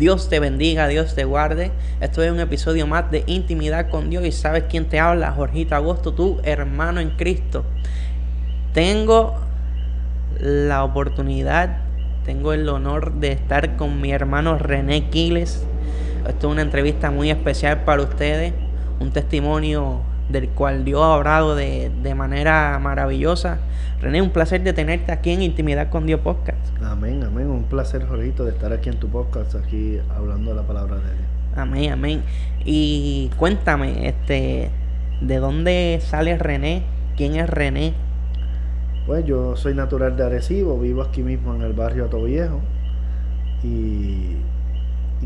Dios te bendiga, Dios te guarde. Esto es un episodio más de Intimidad con Dios y sabes quién te habla, Jorgito Agosto, tu hermano en Cristo. Tengo la oportunidad, tengo el honor de estar con mi hermano René Quiles. Esto es una entrevista muy especial para ustedes, un testimonio del cual Dios ha obrado de manera maravillosa. René, un placer de tenerte aquí en Intimidad con Dios Podcast. Amén, amén. Un placer, Jorgito, de estar aquí en tu podcast, aquí hablando de la palabra de Dios. Amén, amén. Y cuéntame, ¿de dónde sale René? ¿Quién es René? Pues yo soy natural de Arecibo, vivo aquí mismo en el barrio Atoviejo. Y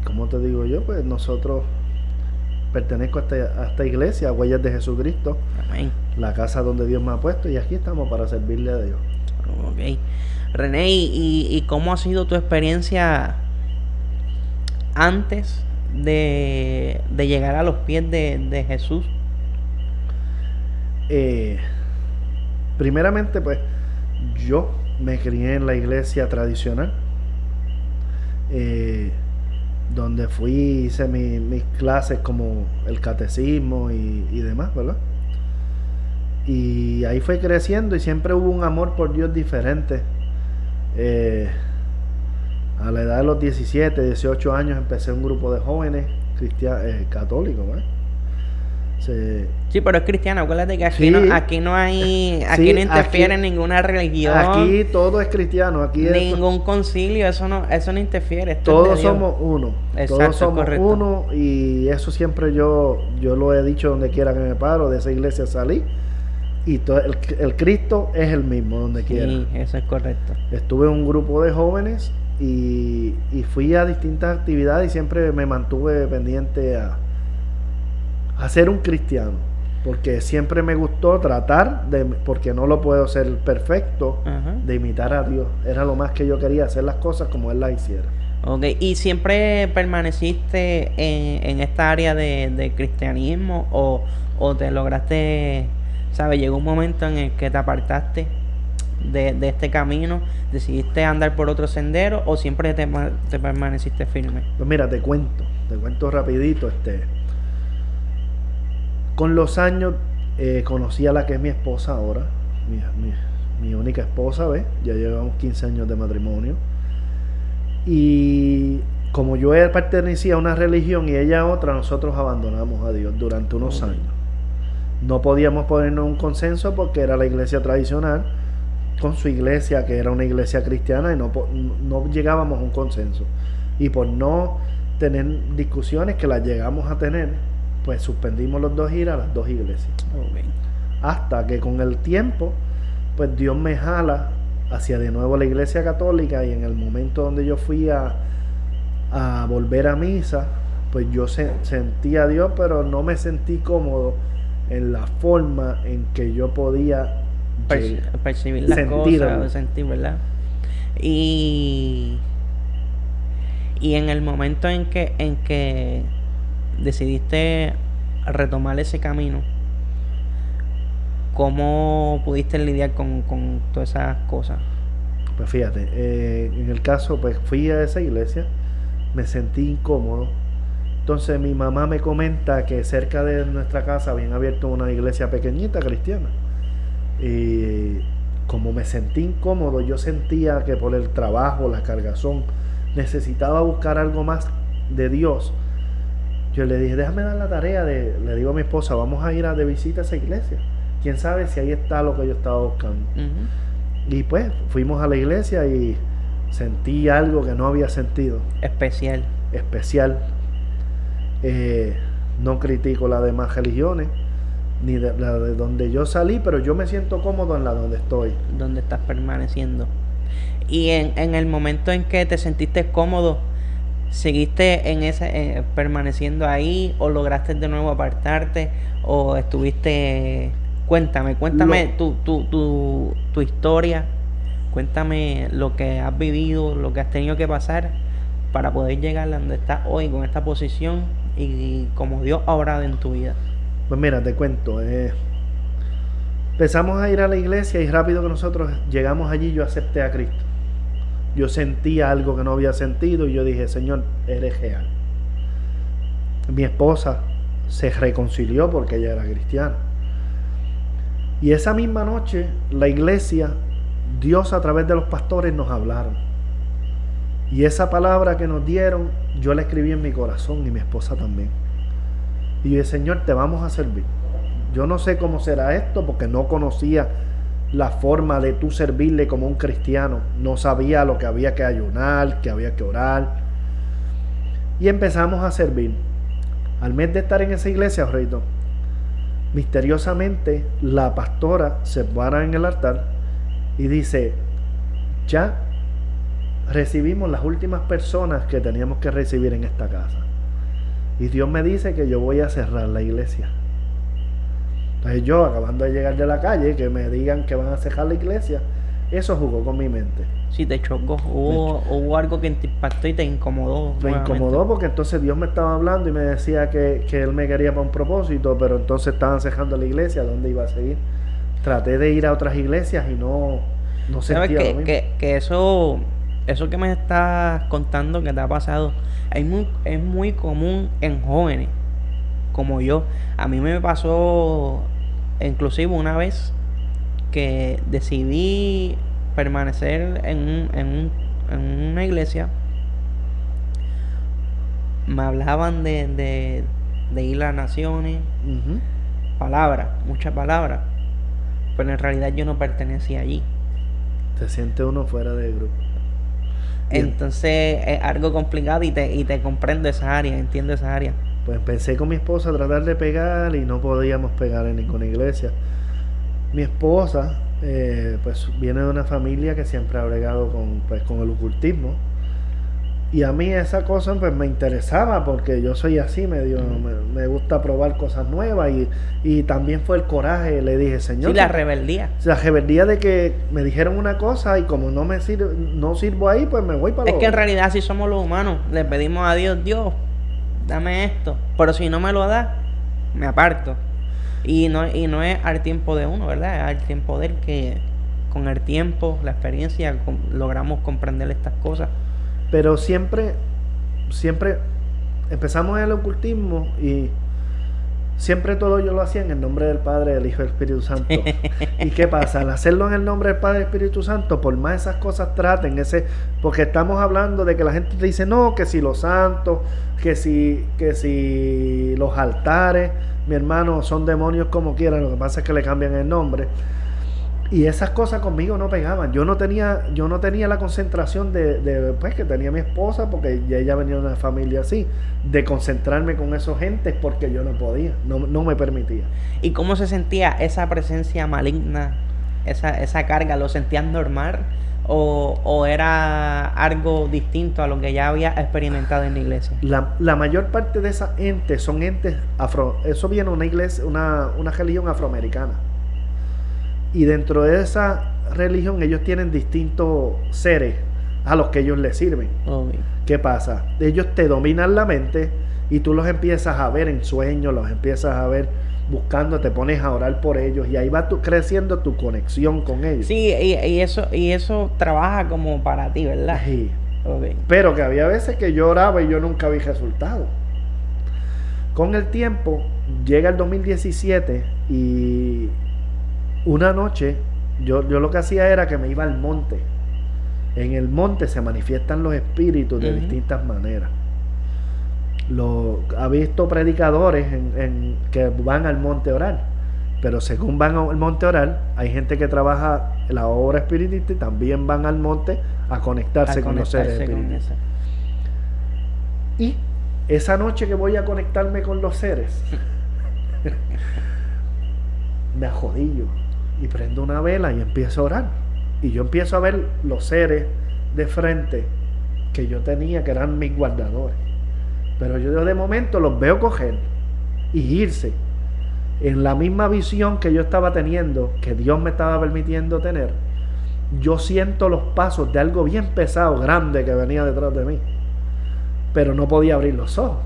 como te digo yo, pues nosotros pertenezco a esta iglesia, Huellas de Jesucristo, Amén. la casa donde Dios me ha puesto, y aquí estamos para servirle a Dios. Ok. René, ¿y cómo ha sido tu experiencia antes de llegar a los pies de Jesús? Primeramente, pues yo me crié en la iglesia tradicional, donde hice mis clases como el catecismo y demás, ¿verdad? Y ahí fue creciendo y siempre hubo un amor por Dios diferente. A la edad de los 17, 18 años empecé un grupo de jóvenes católicos, ¿eh? Sí, pero es cristiano. Acuérdate que Sí. no interfiere en ninguna religión. Aquí todo es cristiano. Aquí ningún concilio, eso no interfiere. Todos somos uno. Exacto, todos somos correcto. uno, y eso siempre yo lo he dicho donde quiera que me paro. De esa iglesia salí y el Cristo es el mismo donde quiera. Sí, eso es correcto. Estuve en un grupo de jóvenes y fui a distintas actividades y siempre me mantuve pendiente a ser un cristiano, porque siempre me gustó tratar porque no lo puedo ser perfecto, de imitar a Dios. Era lo más que yo quería, hacer las cosas como Él las hiciera. Ok, ¿y siempre permaneciste en esta área de cristianismo o te lograste, sabes, llegó un momento en el que te apartaste de este camino, decidiste andar por otro sendero o siempre te permaneciste firme? Pues mira, te cuento rapidito. Con los años conocí a la que es mi esposa ahora, mi única esposa, ¿ves? Ya llevamos 15 años de matrimonio. Y como yo pertenecía a una religión y ella a otra, nosotros abandonamos a Dios durante unos años. No podíamos ponernos un consenso porque era la iglesia tradicional con su iglesia, que era una iglesia cristiana, y no llegábamos a un consenso. Y por no tener discusiones, que las llegamos a tener, pues suspendimos los dos ir a las dos iglesias. Okay. Hasta que con el tiempo, pues Dios me jala hacia de nuevo la iglesia católica, y en el momento donde yo fui a volver a misa, pues yo sentí a Dios, pero no me sentí cómodo en la forma en que yo podía percibir las cosas, sentir, ¿verdad? Y en el momento en que decidiste retomar ese camino, ¿cómo pudiste lidiar con todas esas cosas? Pues fíjate, en el caso, pues fui a esa iglesia, me sentí incómodo. Entonces mi mamá me comenta que cerca de nuestra casa habían abierto una iglesia pequeñita cristiana. Y como me sentí incómodo, yo sentía que por el trabajo, la cargazón, necesitaba buscar algo más de Dios. Yo le dije, déjame dar la tarea le digo a mi esposa, vamos a ir de visita a esa iglesia. Quién sabe si ahí está lo que yo estaba buscando. Y pues fuimos a la iglesia y sentí algo que no había sentido. Especial. No critico las demás religiones, ni la de donde yo salí, pero yo me siento cómodo en la donde estoy. Donde estás permaneciendo. Y en el momento en que te sentiste cómodo, ¿seguiste en ese permaneciendo ahí o lograste de nuevo apartarte o estuviste? Cuéntame tu historia, cuéntame lo que has vivido, lo que has tenido que pasar para poder llegar a donde estás hoy con esta posición y como Dios ha obrado en tu vida. Pues mira, te cuento, empezamos a ir a la iglesia y rápido que nosotros llegamos allí yo acepté a Cristo. yo sentía algo que no había sentido y yo dije, Señor, eres real. Mi esposa se reconcilió porque ella era cristiana. Y esa misma noche, la iglesia, Dios a través de los pastores nos hablaron. Y esa palabra que nos dieron, yo la escribí en mi corazón y mi esposa también. Y yo dije, Señor, te vamos a servir. Yo no sé cómo será esto porque no conocía la forma de tú servirle como un cristiano. No sabía lo que había que ayunar, que había que orar. Y empezamos a servir. Al mes de estar en esa iglesia, Jorgito, misteriosamente la pastora se para en el altar y dice, ya recibimos las últimas personas que teníamos que recibir en esta casa. Y Dios me dice que yo voy a cerrar la iglesia. Entonces yo, acabando de llegar de la calle, que me digan que van a cerrar la iglesia, eso jugó con mi mente. Sí, te chocó. Hubo algo que te impactó y te incomodó. Me incomodó porque entonces Dios me estaba hablando y me decía que Él me quería para un propósito, pero entonces estaban cerrando la iglesia, ¿dónde iba a seguir? Traté de ir a otras iglesias y no sentía lo mismo. Que eso que me estás contando que te ha pasado es muy común en jóvenes como yo. A mí me pasó inclusive una vez que decidí permanecer en una iglesia. Me hablaban de ir a naciones, muchas palabras, pero en realidad yo no pertenecía allí. Te siente uno fuera del grupo. Entonces es algo complicado y te comprendo esa área, entiendo esa área. Pues empecé con mi esposa a tratar de pegar y no podíamos pegar en ninguna iglesia. Mi esposa pues viene de una familia que siempre ha bregado con el ocultismo. Y a mí esa cosa pues me interesaba porque yo soy así, me gusta probar cosas nuevas y también fue el coraje, le dije, Señor. Sí, la rebeldía. La rebeldía de que me dijeron una cosa y como no sirvo ahí, pues me voy para Es que en realidad así somos los humanos, le pedimos a Dios, dame esto, pero si no me lo da, me aparto. Y no es al tiempo de uno, ¿verdad? Es al tiempo de él que con el tiempo, la experiencia, logramos comprender estas cosas. Pero siempre empezamos en el ocultismo y siempre todo yo lo hacía en el nombre del Padre, del Hijo y del Espíritu Santo. ¿Y qué pasa? Al hacerlo en el nombre del Padre y del Espíritu Santo, por más esas cosas traten, porque estamos hablando de que la gente te dice, no, que si los santos, que si los altares, mi hermano, son demonios como quieran, lo que pasa es que le cambian el nombre. Y esas cosas conmigo no pegaban. Yo no tenía la concentración de pues que tenía mi esposa, porque ella venía de una familia así, de concentrarme con esos gentes porque yo no podía, no me permitía. ¿Y cómo se sentía esa presencia maligna, esa carga? ¿Lo sentías normal o era algo distinto a lo que ya había experimentado en la iglesia? La mayor parte de esas entes son entes eso viene de una iglesia, una religión afroamericana. Y dentro de esa religión ellos tienen distintos seres a los que ellos les sirven. Okay. ¿Qué pasa? Ellos te dominan la mente y tú los empiezas a ver en sueños, los empiezas a ver buscando, te pones a orar por ellos y ahí va creciendo tu conexión con ellos. Sí, y eso trabaja como para ti, ¿verdad? Sí. Okay. Pero que había veces que yo oraba y yo nunca vi resultado. Con el tiempo llega el 2017 y una noche yo lo que hacía era que me iba al monte. En el monte se manifiestan los espíritus de distintas maneras. Ha visto predicadores que van al monte a orar, pero según van al monte a orar, hay gente que trabaja la obra espiritista y también van al monte a conectarse con los seres espirituales. Y esa noche que voy a conectarme con los seres, me ajodillo y prendo una vela y empiezo a orar. Y yo empiezo a ver los seres de frente que yo tenía, que eran mis guardadores. Pero yo de momento los veo coger y irse. En la misma visión que yo estaba teniendo, que Dios me estaba permitiendo tener, yo siento los pasos de algo bien pesado, grande, que venía detrás de mí. Pero no podía abrir los ojos.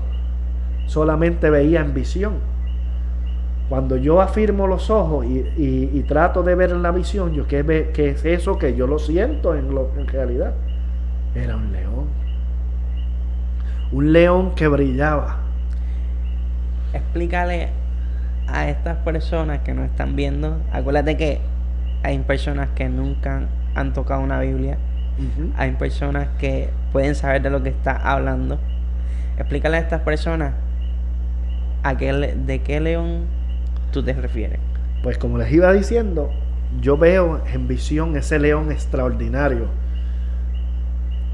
Solamente veía en visión. Cuando yo afirmo los ojos y trato de ver en la visión, ¿qué es eso que yo lo siento en realidad? Era un león. Un león que brillaba. Explícale a estas personas que nos están viendo. Acuérdate que hay personas que nunca han tocado una Biblia. Ujú. Hay personas que pueden saber de lo que está hablando. Explícale a estas personas de qué león tú te refieres. Pues como les iba diciendo, yo veo en visión ese león extraordinario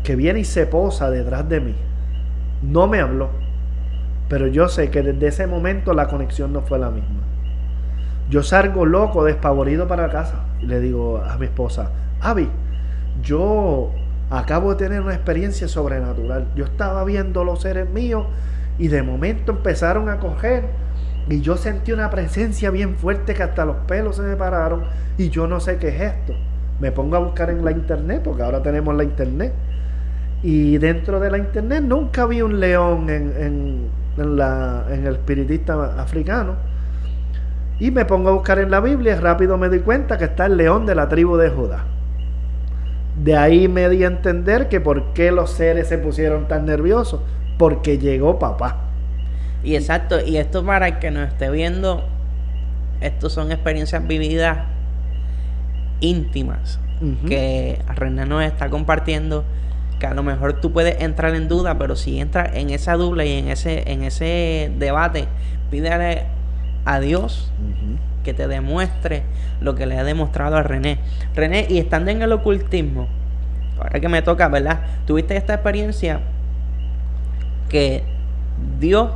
que viene y se posa detrás de mí. No me habló, pero yo sé que desde ese momento la conexión no fue la misma. Yo salgo loco, despavorido para casa y le digo a mi esposa, Abby, yo acabo de tener una experiencia sobrenatural. Yo estaba viendo los seres míos y de momento empezaron a coger y yo sentí una presencia bien fuerte que hasta los pelos se me pararon y yo no sé qué es esto. Me pongo a buscar en la internet, porque ahora tenemos la internet, y dentro de la internet nunca vi un león en el espiritista africano, y me pongo a buscar en la Biblia y rápido me doy cuenta que está el león de la tribu de Judá. De ahí me di a entender que por qué los seres se pusieron tan nerviosos, porque llegó papá. Y exacto, y esto para el que nos esté viendo, estos son experiencias vividas íntimas que René nos está compartiendo, que a lo mejor tú puedes entrar en duda, pero si entras en esa duda y en ese debate, pídele a Dios que te demuestre lo que le ha demostrado a René. René, y estando en el ocultismo, ahora que me toca, ¿verdad? Tuviste esta experiencia que Dios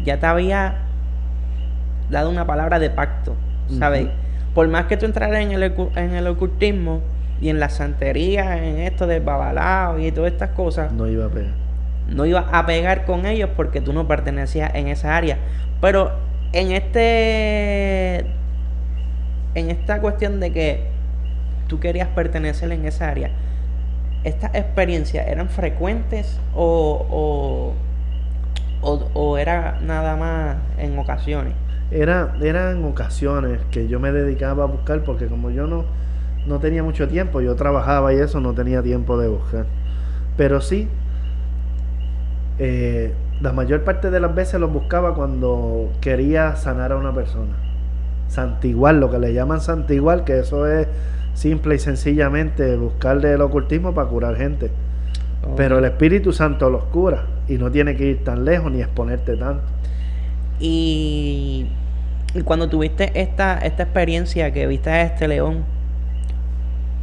ya te había dado una palabra de pacto, ¿sabes? Por más que tú entraras en el ocultismo y en la santería, en esto de babalao y todas estas cosas, no iba a pegar. No ibas a pegar con ellos porque tú no pertenecías en esa área. Pero en esta cuestión de que tú querías pertenecer en esa área, ¿estas experiencias eran frecuentes o era nada más en ocasiones? Eran ocasiones que yo me dedicaba a buscar, porque como yo no tenía mucho tiempo, yo trabajaba y eso, no tenía tiempo de buscar. Pero sí, la mayor parte de las veces los buscaba cuando quería sanar a una persona. Santiguar, lo que le llaman santiguar, que eso es simple y sencillamente buscarle el ocultismo para curar gente. Pero el Espíritu Santo los cura y no tiene que ir tan lejos ni exponerte tanto. Y cuando tuviste esta experiencia que viste a este león,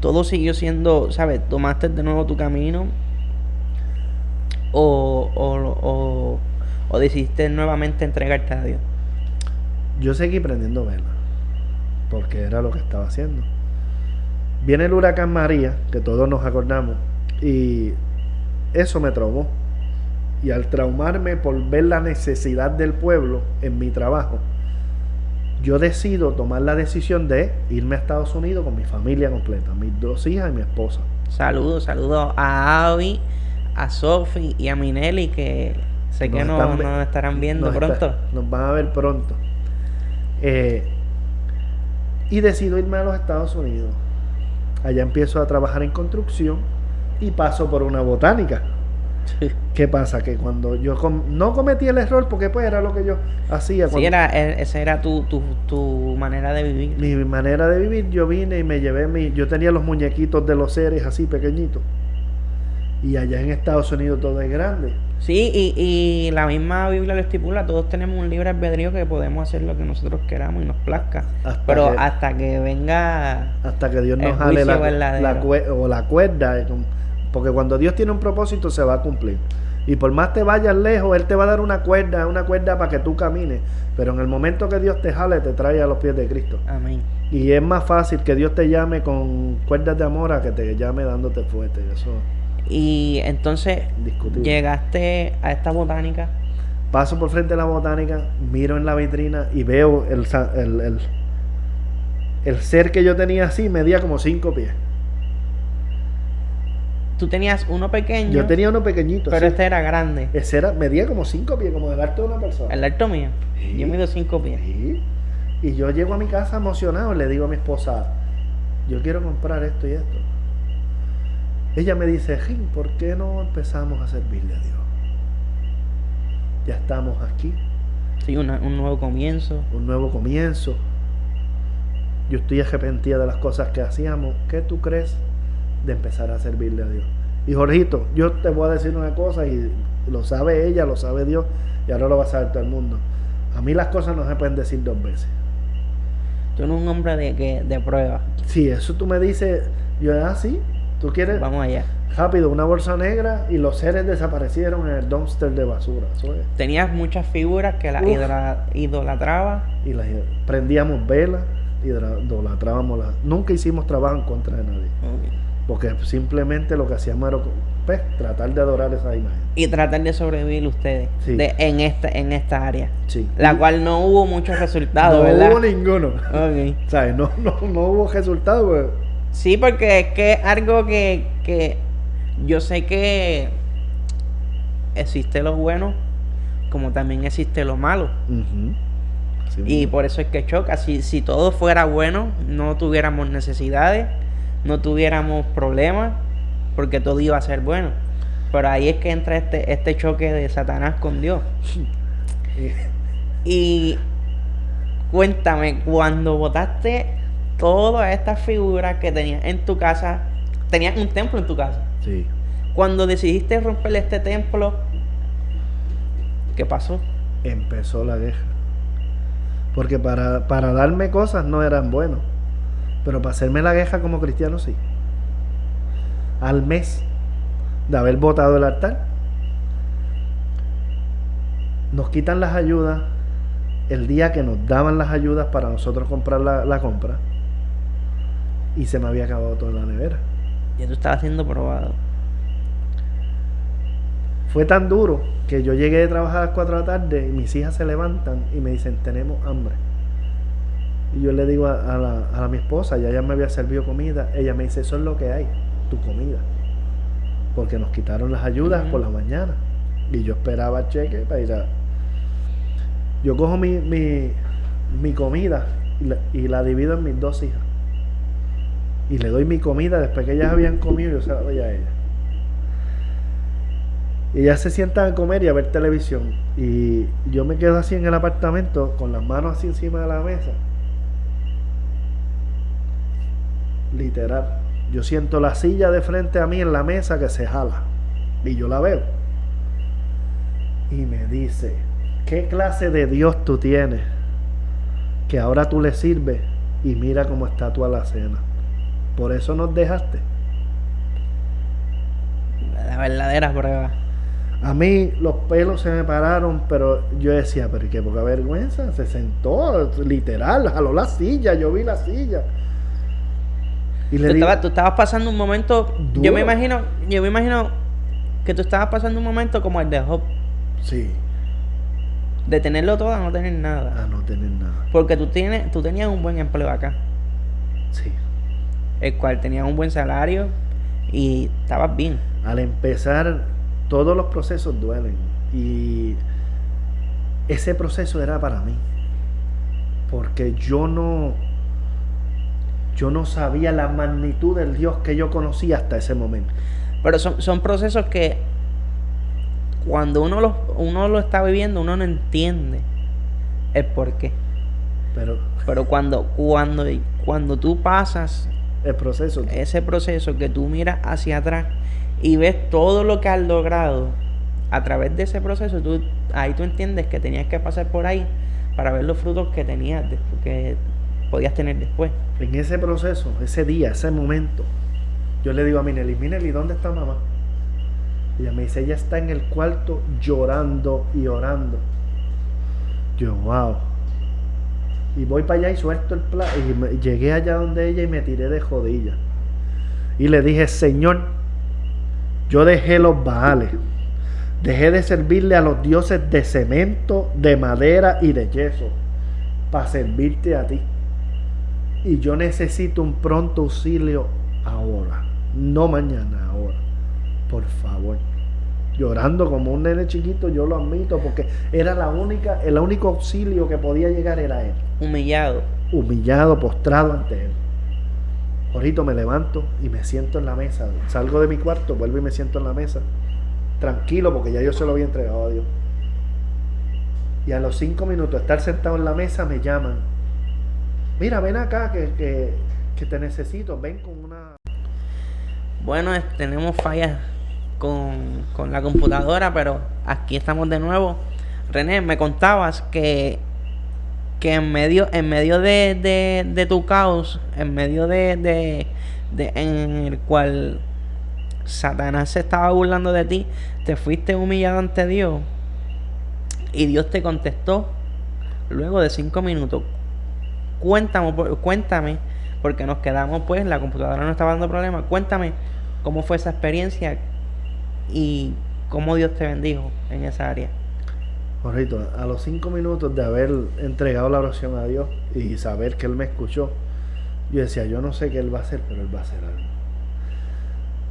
todo siguió siendo, ¿sabes? ¿Tomaste de nuevo tu camino? ¿O decidiste nuevamente entregarte a Dios? Yo seguí prendiendo velas, porque era lo que estaba haciendo. Viene el huracán María, que todos nos acordamos, y eso me traumó. Y al traumarme por ver la necesidad del pueblo en mi trabajo, yo decido tomar la decisión de irme a Estados Unidos con mi familia completa, mis 2 hijas y mi esposa. Saludos a Abby, a Sophie y a Minelli, que sé que nos estarán viendo pronto. Nos van a ver pronto. Y decido irme a los Estados Unidos. Allá empiezo a trabajar en construcción y paso por una botánica. ¿Qué pasa? Que cuando yo no cometí el error, porque pues era lo que yo hacía. Sí, esa era tu manera de vivir. Mi manera de vivir, yo vine y me llevé yo tenía los muñequitos de los seres así pequeñitos. Y allá en Estados Unidos todo es grande. Sí, y la misma Biblia lo estipula, todos tenemos un libre albedrío que podemos hacer lo que nosotros queramos y nos plazca. Hasta que venga, hasta que Dios nos jale la cuerda. Porque cuando Dios tiene un propósito se va a cumplir. Y por más te vayas lejos, Él te va a dar una cuerda para que tú camines. Pero en el momento que Dios te jale, te trae a los pies de Cristo. Amén. Y es más fácil que Dios te llame con cuerdas de amor a que te llame dándote fuerte. Eso. Y entonces llegaste a esta botánica. Paso por frente de la botánica, miro en la vitrina y veo el ser que yo tenía así, medía como 5 pies. Tú tenías uno pequeño. Yo tenía uno pequeñito. Pero sí. Este era grande. Medía como 5 pies, como el alto de una persona. ¿El alto mío? Sí. Yo mido 5 pies. Sí. Y yo llego a mi casa emocionado y le digo a mi esposa, yo quiero comprar esto y esto. ella me dice, Jim, ¿por qué no empezamos a servirle a Dios? Ya estamos aquí. Sí, un nuevo comienzo. Un nuevo comienzo. Yo estoy arrepentida de las cosas que hacíamos. ¿Qué tú crees de empezar a servirle a Dios? Y Jorgito, yo te voy a decir una cosa y lo sabe ella, lo sabe Dios y ahora lo va a saber todo el mundo. A mí las cosas no se pueden decir dos veces. Tú eres un hombre de prueba. Sí, eso tú me dices, yo, sí, tú quieres... Vamos allá. Rápido, una bolsa negra y los seres desaparecieron en el dumpster de basura. Eso es. Tenías muchas figuras que las idolatrabas. Y las prendíamos velas, idolatrábamos las... Nunca hicimos trabajo en contra de nadie. Okay. Porque simplemente lo que hacíamos era pues, tratar de adorar esa imagen. Y tratar de sobrevivir ustedes Sí. en esta área. Sí. La cual no hubo muchos resultados, ¿verdad? No hubo ninguno. Okay. ¿Sabes? No hubo resultados. Pues. Sí, porque es que es algo que yo sé que existe lo bueno, como también existe lo malo. Uh-huh. Sí, Y por eso es que choca. Si todo fuera bueno, no tuviéramos necesidades, no tuviéramos problemas, porque todo iba a ser bueno. Pero ahí es que entra este choque de Satanás con Dios. Y cuéntame, cuando botaste todas estas figuras que tenías en tu casa, tenías un templo en tu casa. Sí. Cuando decidiste romper este templo, ¿qué pasó? Empezó la guerra. Porque para darme cosas no eran buenos. Pero para hacerme la guerra como cristiano sí. Al mes de haber botado el altar, nos quitan las ayudas el día que nos daban las ayudas para nosotros comprar la compra. Y se me había acabado todo en la nevera. Ya tú estabas siendo probado. Fue tan duro que yo llegué de trabajar a las 4 de la tarde y mis hijas se levantan y me dicen, tenemos hambre. Y yo le digo a mi esposa, ya ella me había servido comida, ella me dice, eso es lo que hay, tu comida. Porque nos quitaron las ayudas por la mañana. Y yo esperaba cheque para ir a... Yo cojo mi comida y la divido en mis 2 hijas. Y le doy mi comida después que ellas habían comido, yo se la doy a ellas. Y ellas se sientan a comer y a ver televisión. Y yo me quedo así en el apartamento con las manos así encima de la mesa. Literal. Yo siento la silla de frente a mí en la mesa que se jala. Y yo la veo. Y me dice, ¿qué clase de Dios tú tienes? Que ahora tú le sirves y mira cómo está tu alacena. Por eso nos dejaste. La verdadera prueba. A mí los pelos se me pararon, pero yo decía, pero qué poca vergüenza. Se sentó, literal, jaló la silla, yo vi la silla. Y Tú estabas pasando un momento, duro. yo me imagino que tú estabas pasando un momento como el de Job, Sí, de tenerlo todo a no tener nada. a no tener nada. Porque tú tenías un buen empleo acá, Sí. el cual tenías un buen salario y estabas bien. Al empezar, todos los procesos duelen. Y ese proceso era para mí. Porque yo no sabía la magnitud del Dios que yo conocía hasta ese momento. Pero son procesos que cuando uno lo está viviendo, uno no entiende el por qué. Pero cuando tú pasas El proceso. ese proceso, que tú miras hacia atrás y ves todo lo que has logrado a través de ese proceso, ahí tú entiendes que tenías que pasar por ahí para ver los frutos que tenías, que podías tener después. En ese proceso, ese día, ese momento, yo le digo a Minelli, ¿dónde está mamá? Y ella me dice, ella está en el cuarto llorando y orando. Yo, wow. Y voy para allá y suelto el plato. Y llegué allá donde ella y me tiré de rodillas. Y le dije, Señor, yo dejé los baales. Dejé de servirle a los dioses de cemento, de madera y de yeso para servirte a ti. Y yo necesito un pronto auxilio ahora, no mañana, ahora. Por favor. Llorando como un nene chiquito, yo lo admito, porque era el único auxilio que podía llegar era él. Humillado. Humillado, postrado ante él. Jorgito, me levanto y me siento en la mesa. Salgo de mi cuarto, vuelvo y me siento en la mesa. Tranquilo, porque ya yo se lo había entregado a Dios. Y a los 5 minutos de estar sentado en la mesa me llaman. Mira, ven acá que te necesito. Ven con una... Bueno, tenemos fallas con la computadora, pero aquí estamos de nuevo. René, me contabas que en medio de tu caos, en medio en el cual Satanás se estaba burlando de ti, te fuiste humillado ante Dios y Dios te contestó luego de 5 minutos. Cuéntame, porque nos quedamos, pues, la computadora no estaba dando problemas. Cuéntame cómo fue esa experiencia y cómo Dios te bendijo en esa área. Jorgito, a los 5 minutos de haber entregado la oración a Dios y saber que Él me escuchó, yo decía, yo no sé qué Él va a hacer, pero Él va a hacer algo.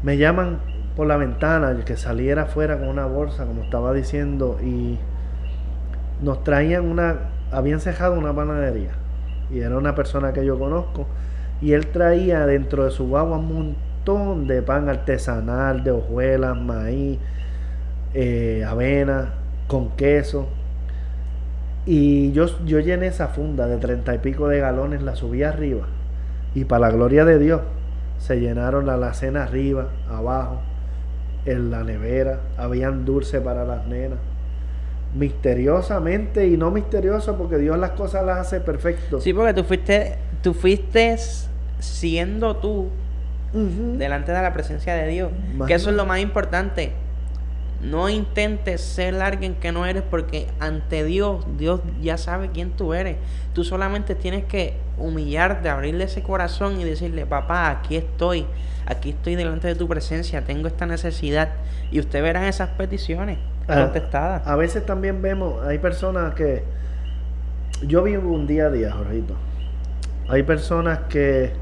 Me llaman por la ventana, que saliera afuera con una bolsa, como estaba diciendo, y nos traían habían cerrado una panadería, y era una persona que yo conozco, y él traía dentro de su guagua un montón de pan artesanal, de hojuelas, maíz, avena, con queso. Y yo llené esa funda de 30 y pico de galones, la subí arriba, y para la gloria de Dios se llenaron la alacena arriba, abajo, en la nevera, habían dulce para las nenas, misteriosamente, y no misterioso porque Dios las cosas las hace perfecto. Sí, porque tú fuiste siendo tú delante de la presencia de Dios. Que eso es lo más importante. No intentes ser alguien que no eres, porque ante Dios ya sabe quién tú eres. Tú solamente tienes que humillarte, abrirle ese corazón y decirle, papá, aquí estoy delante de tu presencia, tengo esta necesidad, y usted verá esas peticiones contestadas. A veces también vemos, hay personas que, yo vivo un día a día, Jorgito. Hay personas que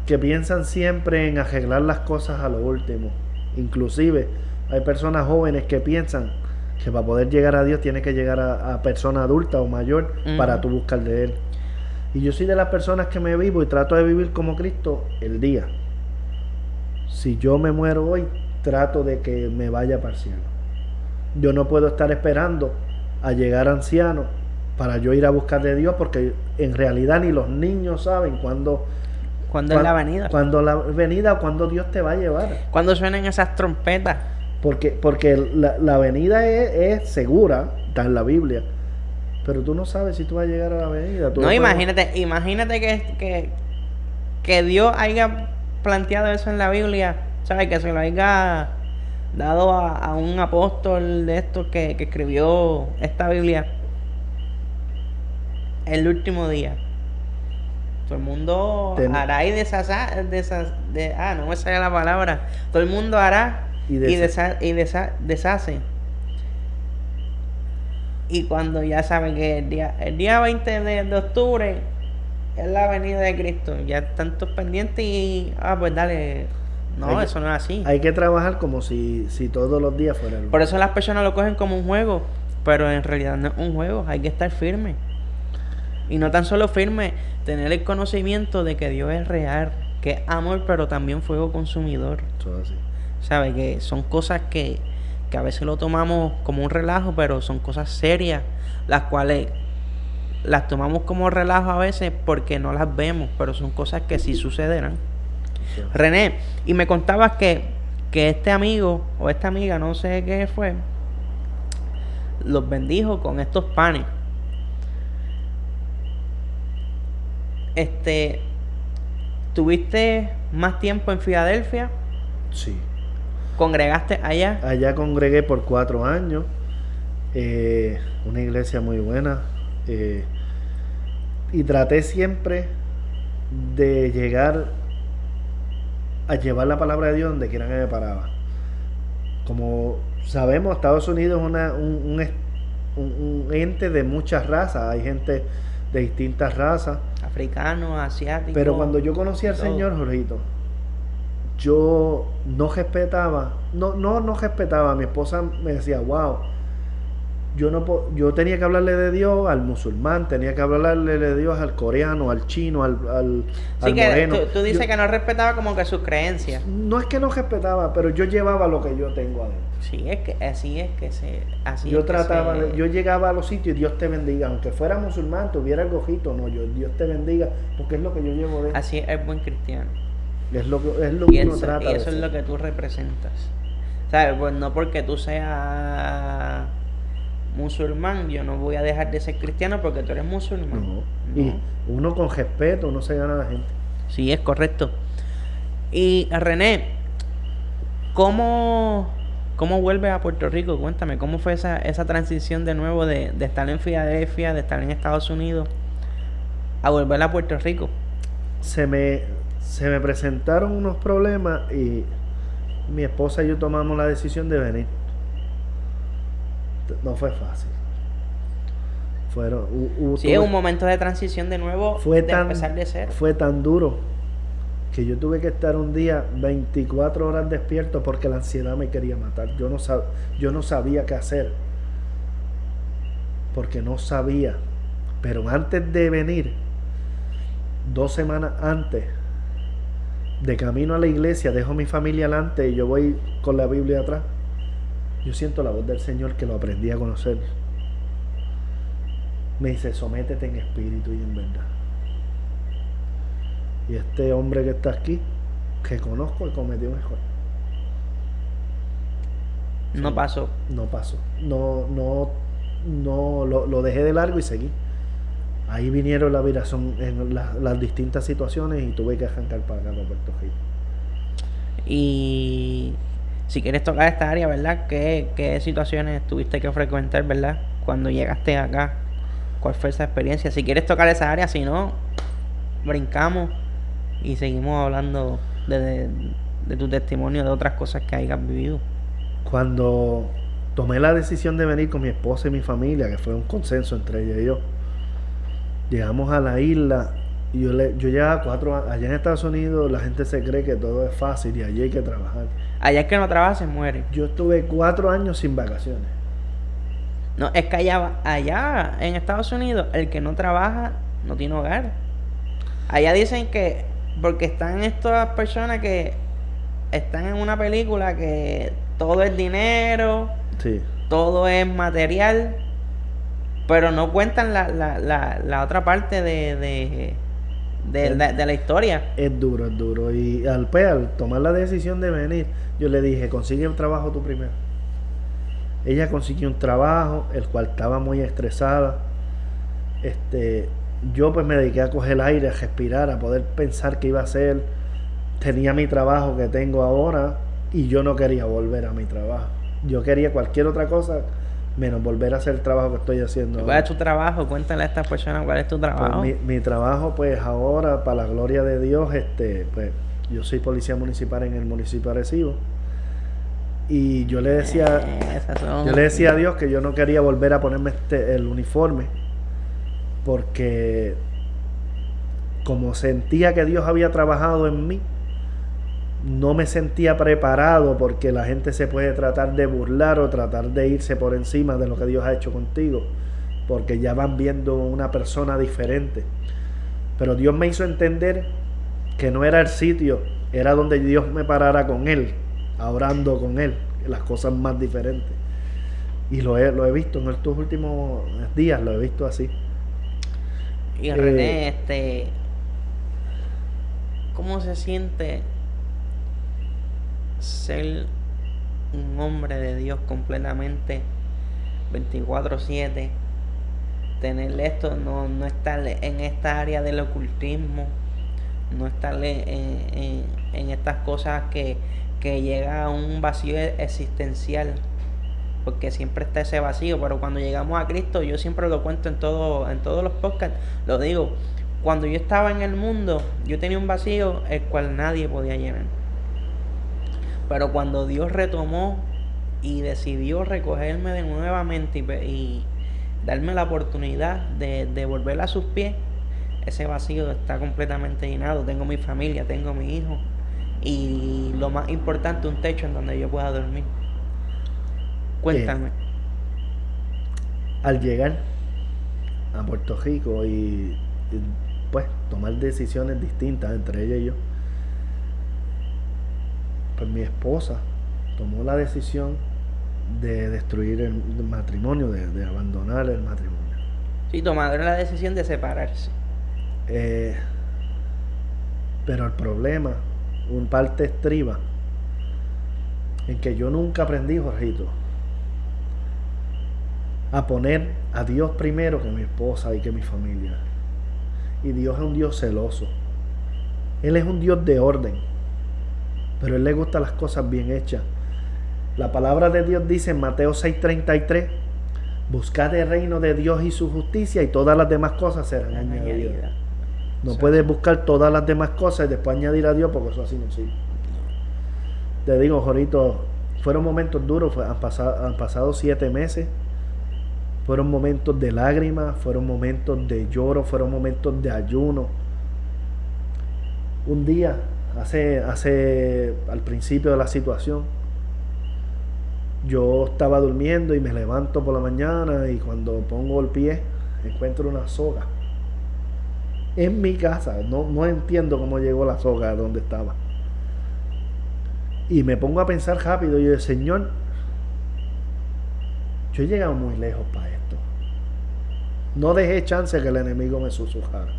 piensan siempre en arreglar las cosas a lo último. Inclusive hay personas jóvenes que piensan que para poder llegar a Dios tiene que llegar a persona adulta o mayor para tú buscar de Él. Y yo soy de las personas que me vivo y trato de vivir como Cristo el día. Si yo me muero hoy, trato de que me vaya para el cielo. Yo no puedo estar esperando a llegar anciano para yo ir a buscar de Dios, porque en realidad ni los niños saben cuándo es la venida. Cuando la venida o cuando Dios te va a llevar. Cuando suenen esas trompetas. Porque la venida es segura, está en la Biblia. Pero tú no sabes si tú vas a llegar a la venida. No, imagínate que Dios haya planteado eso en la Biblia, ¿sabes? Que se lo haya dado a un apóstol de estos que escribió esta Biblia el último día. Todo el mundo hará y no me sale la palabra. Todo el mundo hará y deshace. Y cuando ya saben que el día 20 de octubre es la venida de Cristo, ya están todos pendientes y pues dale. No, eso no es así. Hay que trabajar como si todos los días fueran. Por eso las personas lo cogen como un juego, pero en realidad no es un juego. Hay que estar firme. Y no tan solo firme, tener el conocimiento de que Dios es real, que es amor, pero también fuego consumidor. Todo así. ¿Sabes? Que son cosas que a veces lo tomamos como un relajo, pero son cosas serias, las cuales las tomamos como relajo a veces porque no las vemos, pero son cosas que sí sucederán. Sí. René, y me contabas que este amigo o esta amiga, no sé qué fue, los bendijo con estos panes. ¿Tuviste más tiempo en Filadelfia? Sí. ¿Congregaste allá? Allá congregué por 4 años. Una iglesia muy buena. Y traté siempre de llegar a llevar la palabra de Dios donde quiera que me paraba. Como sabemos, Estados Unidos es un ente de muchas razas. Hay gente de distintas razas. Africanos, asiáticos. Pero cuando yo conocí al Señor, Jorgito, yo no respetaba. Mi esposa me decía, wow, yo tenía que hablarle de Dios al musulmán, tenía que hablarle de Dios al coreano, al chino, al Sí, que moreno. tú dices que no respetaba como que sus creencias. No es que no respetaba, pero yo llevaba lo que yo tengo adentro. Sí, es que así es que se... Así Yo es que trataba, se... yo llegaba a los sitios y Dios te bendiga, aunque fuera musulmán, tuviera el gojito, no, Dios te bendiga, porque es lo que yo llevo dentro. Así es el buen cristiano. Es lo Y que uno eso, trata y de eso es ser. lo que tú representas. ¿Sabes? Pues no porque tú seas musulmán, yo no voy a dejar de ser cristiano porque tú eres musulmán. No. No. Y uno con respeto, uno se gana a la gente. Sí, es correcto. Y René, ¿cómo vuelves a Puerto Rico? Cuéntame, ¿cómo fue esa transición de nuevo de estar en Filadelfia, de estar en Estados Unidos, a volver a Puerto Rico? Se me presentaron unos problemas y mi esposa y yo tomamos la decisión de venir. No fue fácil. Sí, es un momento de transición de nuevo, empezar de cero. Fue tan duro que yo tuve que estar un día 24 horas despierto porque la ansiedad me quería matar. Yo no sabía qué hacer. Porque no sabía. Pero antes de venir, 2 semanas antes, de camino a la iglesia, dejo mi familia adelante y yo voy con la Biblia atrás. Yo siento la voz del Señor, que lo aprendí a conocer. Me dice, sométete en espíritu y en verdad. Y este hombre que está aquí, que conozco, cometió un error. No pasó. No pasó. No, lo dejé de largo y seguí. Ahí vinieron la viración en las distintas situaciones y tuve que arrancar para acá, para Puerto Rico. Y si quieres tocar esta área, ¿verdad? ¿Qué situaciones tuviste que frecuentar, ¿verdad? Cuando llegaste acá, ¿cuál fue esa experiencia? Si quieres tocar esa área, si no, brincamos y seguimos hablando de tu testimonio, de otras cosas que hayas vivido. Cuando tomé la decisión de venir con mi esposa y mi familia, que fue un consenso entre ella y yo, llegamos a la isla y yo llevaba 4 años. Allá en Estados Unidos la gente se cree que todo es fácil y allí hay que trabajar. Allá es que no trabaja, se muere. Yo estuve 4 años sin vacaciones. No, es que allá en Estados Unidos, el que no trabaja no tiene hogar. Allá dicen que, porque están estas personas que están en una película que todo es dinero, Sí. todo es material, pero no cuentan la otra parte de la historia. Es duro. Y al tomar la decisión de venir, yo le dije, consigue un trabajo tú primero. Ella consiguió un trabajo, el cual estaba muy estresada. Yo pues me dediqué a coger el aire, a respirar, a poder pensar qué iba a hacer. Tenía mi trabajo que tengo ahora y yo no quería volver a mi trabajo. Yo quería cualquier otra cosa menos volver a hacer el trabajo que estoy haciendo. ¿Cuál es tu trabajo? Cuéntale a estas personas cuál es tu trabajo. Pues mi trabajo, pues ahora, para la gloria de Dios, pues yo soy policía municipal en el municipio de Arecibo. Y yo le decía a Dios que yo no quería volver a ponerme el uniforme, porque como sentía que Dios había trabajado en mí, no me sentía preparado, porque la gente se puede tratar de burlar o tratar de irse por encima de lo que Dios ha hecho contigo, porque ya van viendo una persona diferente. Pero Dios me hizo entender que no era el sitio, era donde Dios me parara con Él, orando con Él, las cosas más diferentes. Y lo he visto en estos últimos días, lo he visto así. Y René, ¿cómo se siente ser un hombre de Dios completamente 24/7? Tener esto, no estar en esta área del ocultismo, no estar en estas cosas que llega a un vacío existencial, porque siempre está ese vacío. Pero cuando llegamos a Cristo, yo siempre lo cuento en todos los podcasts, lo digo, cuando yo estaba en el mundo, yo tenía un vacío el cual nadie podía llenar. Pero cuando Dios retomó y decidió recogerme de nuevamente y darme la oportunidad de volver a sus pies, ese vacío está completamente llenado. Tengo mi familia, tengo mi hijo y lo más importante, un techo en donde yo pueda dormir. Cuéntame. Al llegar a Puerto Rico pues tomar decisiones distintas entre ella y yo, pues mi esposa tomó la decisión de destruir el matrimonio, de abandonar el matrimonio. Sí, tomaron la decisión de separarse. Pero el problema, un parte estriba en que yo nunca aprendí, Jorgito, a poner a Dios primero que mi esposa y que mi familia. Y Dios es un Dios celoso. Él es un Dios de orden, pero a Él le gustan las cosas bien hechas. La palabra de Dios dice en Mateo 6:33: buscad el reino de Dios y su justicia, y todas las demás cosas serán añadidas. No puedes buscar todas las demás cosas y después añadir a Dios, porque eso así no sirve. Te digo, Jorito, fueron momentos duros, han pasado 7 meses. Fueron momentos de lágrimas, fueron momentos de lloro, fueron momentos de ayuno. Un día, al principio de la situación, yo estaba durmiendo y me levanto por la mañana, y cuando pongo el pie encuentro una soga en mi casa. No entiendo cómo llegó la soga a donde estaba. Y me pongo a pensar rápido y yo digo: Señor, yo he llegado muy lejos para esto. No dejé chance que el enemigo me susurrara.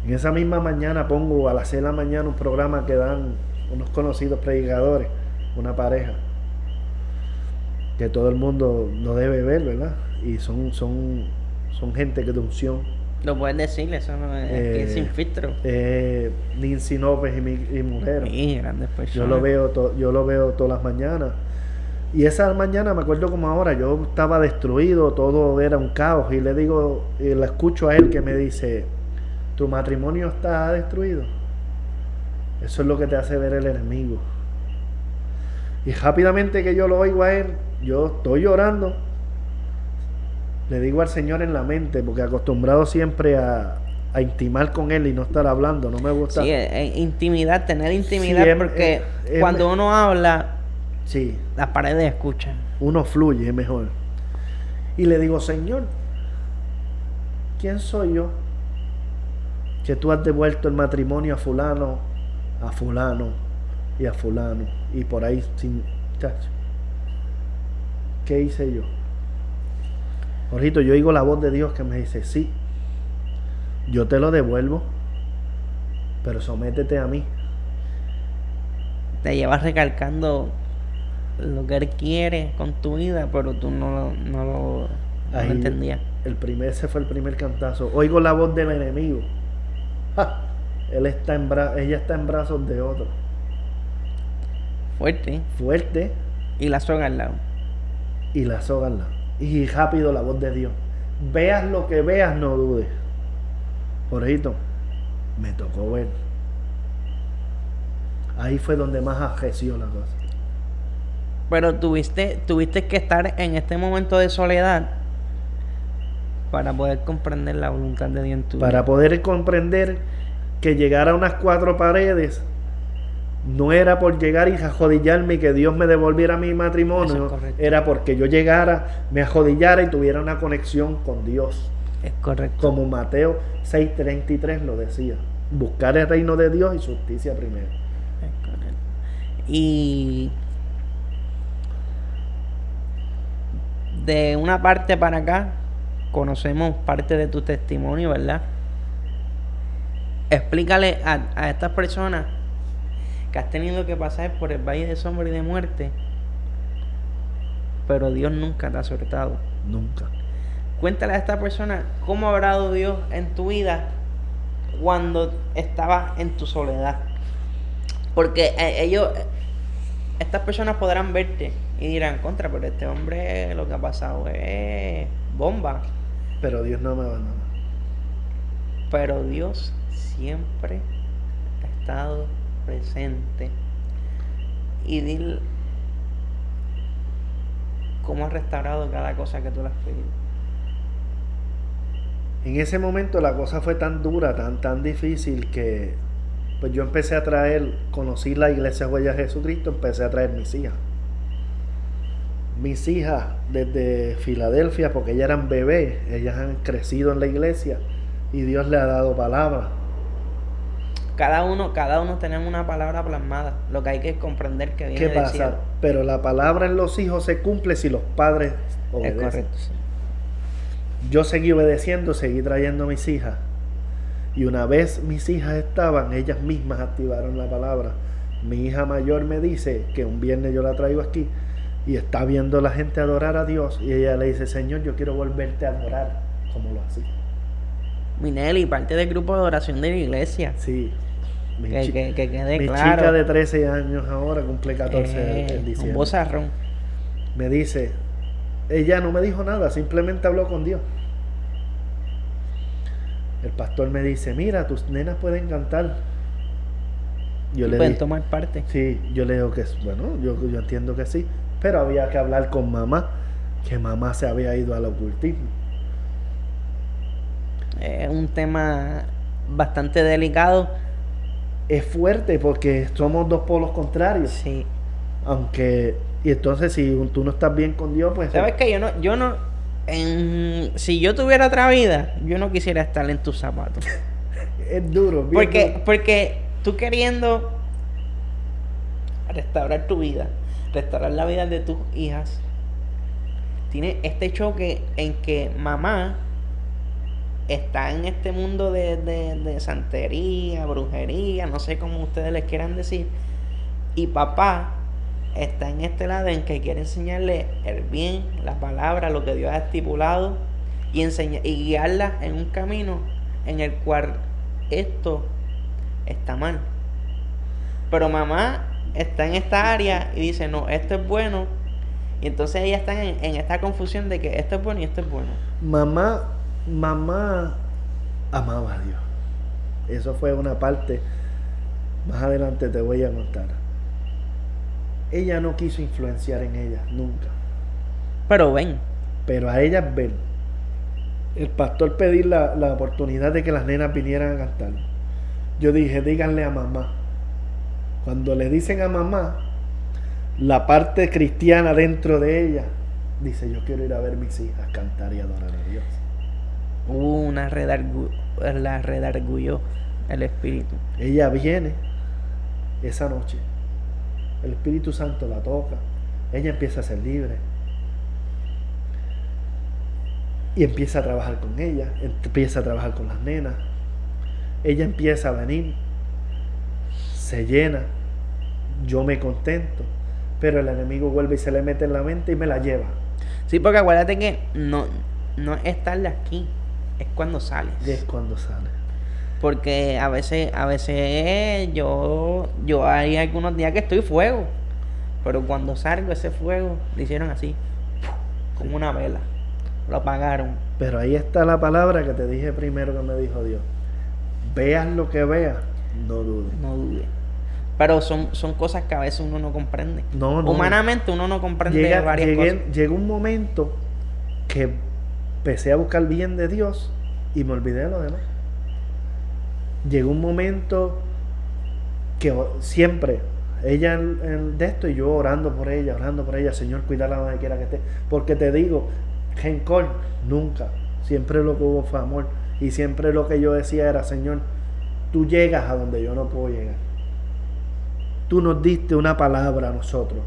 En esa misma mañana pongo a las 6 de la mañana un programa que dan unos conocidos predicadores, una pareja que todo el mundo lo debe ver, ¿verdad? Y son gente que de unción. Lo puedes decir, eso no es sin filtro. Nancy López y Mujeres. Sí, grandes personas. Yo lo veo todas las mañanas. Y esa mañana, me acuerdo como ahora, yo estaba destruido, todo era un caos. Y le digo, y la escucho a él que me dice: tu matrimonio está destruido. Eso es lo que te hace ver el enemigo. Y rápidamente que yo lo oigo a él, yo estoy llorando. Le digo al Señor en la mente, porque acostumbrado siempre a intimar con Él y no estar hablando, no me gusta. Sí, intimidad, tener intimidad, sí, porque cuando uno habla, sí, las paredes escuchan. Uno fluye, es mejor. Y le digo: Señor, ¿quién soy yo que tú has devuelto el matrimonio a fulano y a fulano? Y por ahí sin chacho. ¿Qué hice yo? Jorgito, yo oigo la voz de Dios que me dice: sí, yo te lo devuelvo, pero sométete a mí. Te llevas recalcando lo que Él quiere con tu vida, pero tú no lo entendías. Ese fue el primer cantazo. Oigo la voz del enemigo. ¡Ja! Ella está en brazos de otro. Fuerte. Y la soga al lado. Y rápido la voz de Dios: veas lo que veas, no dudes. Jorgito, me tocó ver. Ahí fue donde más ajeció la cosa. Pero tuviste que estar en este momento de soledad para poder comprender la voluntad de Dios en tu vida. Para poder comprender que llegar a unas 4 paredes no era por llegar y ajodillarme y que Dios me devolviera mi matrimonio. Era porque yo llegara, me ajodillara y tuviera una conexión con Dios. Es correcto. Como Mateo 6:33 lo decía: buscar el reino de Dios y su justicia primero. Es correcto. Y de una parte para acá conocemos parte de tu testimonio, ¿verdad? Explícale a estas personas que has tenido que pasar por el valle de sombra y de muerte, pero Dios nunca te ha soltado. Nunca. Cuéntale a esta persona cómo ha obrado Dios en tu vida cuando estabas en tu soledad. Porque estas personas podrán verte y dirán: contra, pero este hombre lo que ha pasado es bomba. Pero Dios no me abandona. Pero Dios siempre ha estado presente. Y dile cómo has restaurado cada cosa que tú le has pedido. En ese momento la cosa fue tan dura, tan difícil, que pues yo empecé a traer, conocí la iglesia Huella de Jesucristo, empecé a traer mis hijas. Mis hijas desde Filadelfia, porque ellas eran bebés, ellas han crecido en la iglesia y Dios le ha dado palabra. Cada uno tenemos una palabra plasmada. Lo que hay que es comprender que viene ¿Qué del pasa? cielo. Pero la palabra en los hijos se cumple si los padres Es obedecen. correcto. Sí. Yo seguí obedeciendo, seguí trayendo a mis hijas. Y una vez mis hijas estaban, ellas mismas activaron la palabra. Mi hija mayor me dice que un viernes yo la traigo aquí y está viendo la gente adorar a Dios y ella le dice, Señor, yo quiero volverte a adorar como lo hacía. Minelli, parte del grupo de oración de la iglesia. Sí. Que quede mi claro. chica de 13 años ahora cumple 14 en Un diciembre. bozarrón. Me dice, ella no me dijo nada, simplemente habló con Dios. El pastor me dice, mira, tus nenas pueden cantar. Yo le Pueden dije, tomar parte. sí, yo le digo que bueno, yo entiendo que sí, pero había que hablar con mamá, que mamá se había ido al ocultismo. Es un tema bastante delicado. Es fuerte porque somos dos polos contrarios. Sí. Aunque, y entonces si tú no estás bien con Dios, pues... ¿Sabes qué? Si yo tuviera otra vida, yo no quisiera estar en tus zapatos. Es duro. Bien duro. Porque tú queriendo restaurar tu vida, restaurar la vida de tus hijas, tiene este choque en que mamá está en este mundo de santería, brujería, no sé cómo ustedes les quieran decir, y papá está en este lado en que quiere enseñarle el bien, la palabra, lo que Dios ha estipulado y guiarla en un camino en el cual esto está mal. Pero mamá está en esta área y dice, no, esto es bueno. Y entonces ellas están en esta confusión de que esto es bueno y esto es bueno. Mamá amaba a Dios. Eso fue una parte. Más adelante te voy a contar. Ella no quiso influenciar en ella, nunca. Pero ven. Pero a ellas ven. El pastor pedir la oportunidad de que las nenas vinieran a cantar. Yo dije, díganle a mamá. Cuando le dicen a mamá, la parte cristiana dentro de ella dice, yo quiero ir a ver mis hijas cantar y adorar a Dios. La redargulló el espíritu. Ella viene esa noche. El Espíritu Santo la toca. Ella empieza a ser libre. Y empieza a trabajar con ella. Empieza a trabajar con las nenas. Ella empieza a venir. Se llena. Yo me contento. Pero el enemigo vuelve y se le mete en la mente y me la lleva. Sí, porque acuérdate que no es estar de aquí. Es cuando sales. Y es cuando sale. Porque a veces yo hay algunos días que estoy fuego. Pero cuando salgo ese fuego, le hicieron así. Como una vela. Lo apagaron. Pero ahí está la palabra que te dije primero que me dijo Dios. Veas lo que veas, no dudes. No dudes. Pero son cosas que a veces uno no comprende. No. Humanamente uno no comprende varias cosas. Llegó un momento que empecé a buscar bien de Dios y me olvidé de lo demás. Llegó un momento que siempre ella de esto y yo orando por ella, Señor, cuídala donde quiera que esté. Porque te digo, rencor, nunca. Siempre lo que hubo fue amor. Y siempre lo que yo decía era, Señor, tú llegas a donde yo no puedo llegar. Tú nos diste una palabra a nosotros.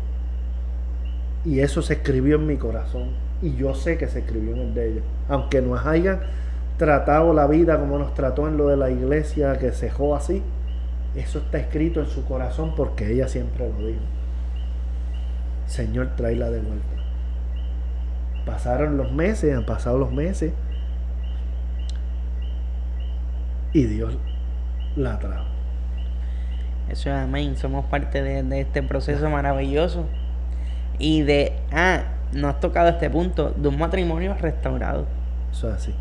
Y eso se escribió en mi corazón. Y yo sé que se escribió en el de ella. Aunque nos hayan tratado la vida como nos trató en lo de la iglesia, que cejó así, eso está escrito en su corazón porque ella siempre lo dijo. Señor, tráela de vuelta. Han pasado los meses y Dios la trajo. Eso es amén. Somos parte de este proceso maravilloso. Y no has tocado este punto de un matrimonio restaurado. Eso es así.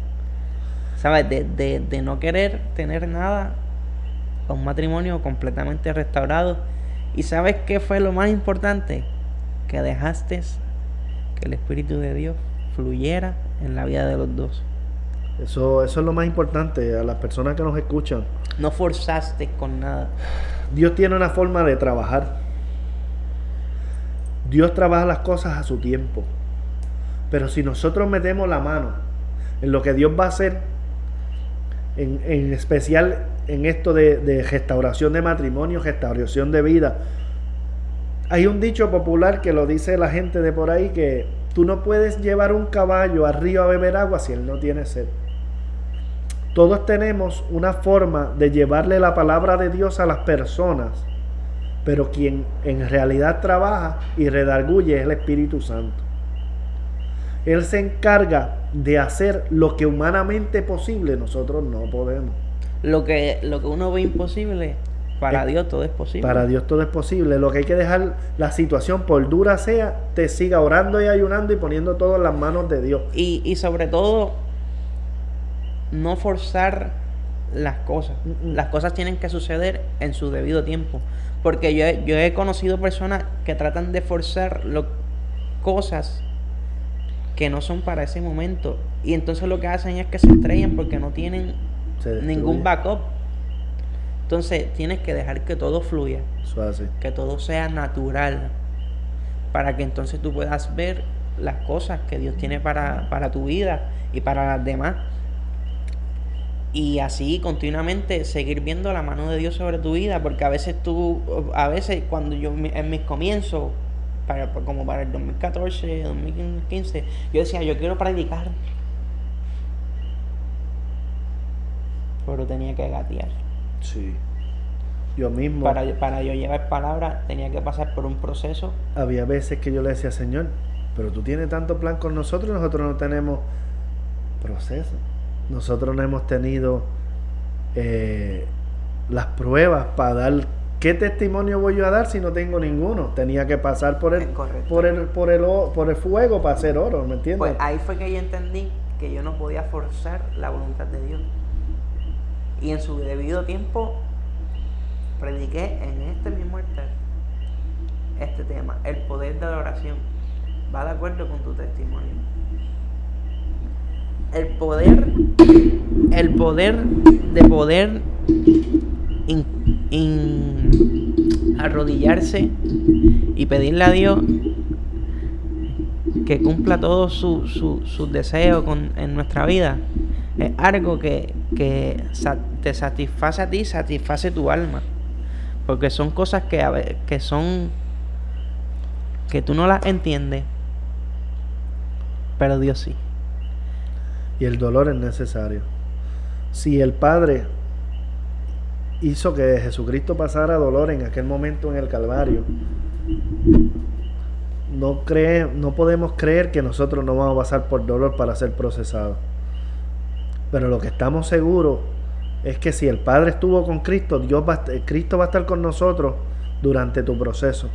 ¿Sabes? De no querer tener nada a un matrimonio completamente restaurado. ¿Y sabes qué fue lo más importante? Que dejaste que el Espíritu de Dios fluyera en la vida de los dos. Eso es lo más importante a las personas que nos escuchan. No forzaste con nada. Dios tiene una forma de trabajar. Dios trabaja las cosas a su tiempo. Pero si nosotros metemos la mano en lo que Dios va a hacer, en especial en esto de restauración de matrimonio, restauración de vida, hay un dicho popular que lo dice la gente de por ahí, que tú no puedes llevar un caballo al río a beber agua si él no tiene sed. Todos tenemos una forma de llevarle la palabra de Dios a las personas, pero quien en realidad trabaja y redarguye es el Espíritu Santo. Él se encarga de hacer lo que humanamente posible nosotros no podemos. Lo que uno ve imposible, para Dios todo es posible. Para Dios todo es posible. Lo que hay que dejar, la situación por dura sea, te siga orando y ayunando y poniendo todo en las manos de Dios. Y sobre todo, no forzar las cosas. Las cosas tienen que suceder en su debido tiempo. Porque yo he conocido personas que tratan de forzar cosas que no son para ese momento. Y entonces lo que hacen es que se estrellan porque no tienen ningún backup. Entonces tienes que dejar que todo fluya. Eso hace. Que todo sea natural. Para que entonces tú puedas ver las cosas que Dios tiene para tu vida y para las demás. Y así continuamente seguir viendo la mano de Dios sobre tu vida. Porque a veces cuando yo en mis comienzos, como para el 2014, 2015, yo decía, yo quiero predicar, pero tenía que gatear. Sí. Yo mismo. Para yo llevar palabra, tenía que pasar por un proceso. Había veces que yo le decía, Señor, pero tú tienes tanto plan con nosotros y nosotros no tenemos proceso. Nosotros no hemos tenido las pruebas para dar. ¿Qué testimonio voy yo a dar si no tengo ninguno? Tenía que pasar por el fuego para hacer oro, ¿me entiendes? Pues ahí fue que yo entendí que yo no podía forzar la voluntad de Dios. Y en su debido tiempo prediqué en este mismo altar este tema, el poder de la oración. Va de acuerdo con tu testimonio. El poder de arrodillarse y pedirle a Dios que cumpla todos sus deseos en nuestra vida, es algo que te satisface a ti, satisface tu alma, porque son cosas que tú no las entiendes, pero Dios sí. Y el dolor es necesario. Si el Padre hizo que Jesucristo pasara dolor en aquel momento en el Calvario, no podemos creer que nosotros no vamos a pasar por dolor para ser procesados. Pero lo que estamos seguros es que si el Padre estuvo con Cristo, Cristo va a estar con nosotros durante tu proceso.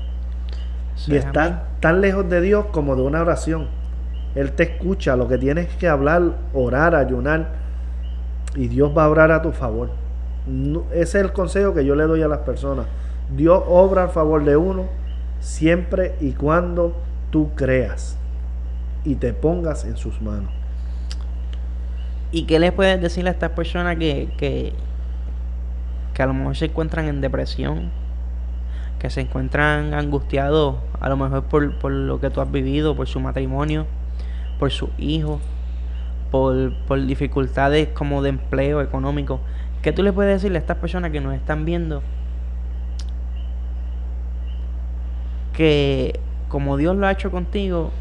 Sí, y estás tan lejos de Dios como de una oración. Él te escucha, lo que tienes que hablar, orar, ayunar, y Dios va a orar a tu favor. Ese es el consejo que yo le doy a las personas. Dios obra a favor de uno siempre y cuando tú creas y te pongas en sus manos. ¿Y qué les puedes decir a estas personas que a lo mejor se encuentran en depresión, que se encuentran angustiados a lo mejor por lo que tú has vivido, por su matrimonio, por sus hijos, por dificultades como de empleo económico? ¿Qué tú le puedes decirle a estas personas que nos están viendo? Que como Dios lo ha hecho contigo,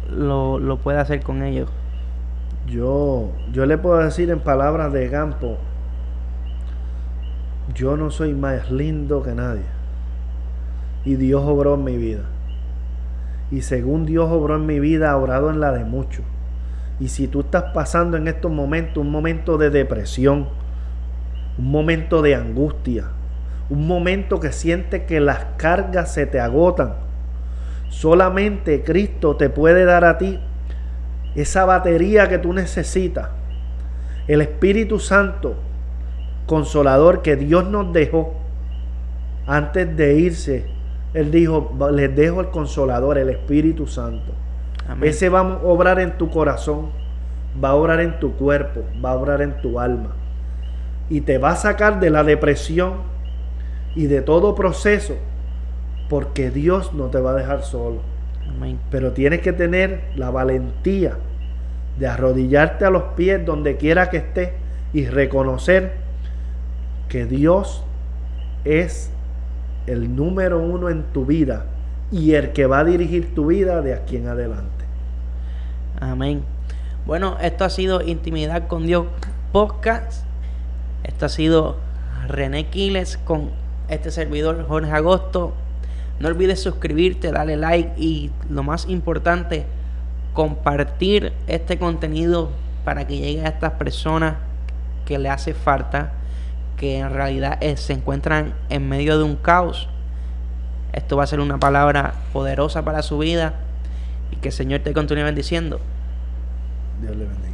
lo puede hacer con ellos. Yo le puedo decir en palabras de campo, yo no soy más lindo que nadie. Y Dios obró en mi vida. Y según Dios obró en mi vida, ha obrado en la de muchos. Y si tú estás pasando en estos momentos un momento de depresión, un momento de angustia, un momento que sientes que las cargas se te agotan, solamente Cristo te puede dar a ti esa batería que tú necesitas. El Espíritu Santo Consolador que Dios nos dejó antes de irse. Él dijo, les dejo el Consolador, el Espíritu Santo. Amén. Ese va a obrar en tu corazón, va a obrar en tu cuerpo, va a obrar en tu alma. Y te va a sacar de la depresión y de todo proceso, porque Dios no te va a dejar solo. Amén. Pero tienes que tener la valentía de arrodillarte a los pies donde quiera que estés y reconocer que Dios es el número uno en tu vida y el que va a dirigir tu vida de aquí en adelante. Amén. Bueno, esto ha sido Intimidad con Dios Podcast. Esto ha sido René Quiles con este servidor Jorge Agosto. No olvides suscribirte, darle like y lo más importante, compartir este contenido para que llegue a estas personas que le hace falta, que en realidad se encuentran en medio de un caos. Esto va a ser una palabra poderosa para su vida y que el Señor te continúe bendiciendo. Dios le bendiga.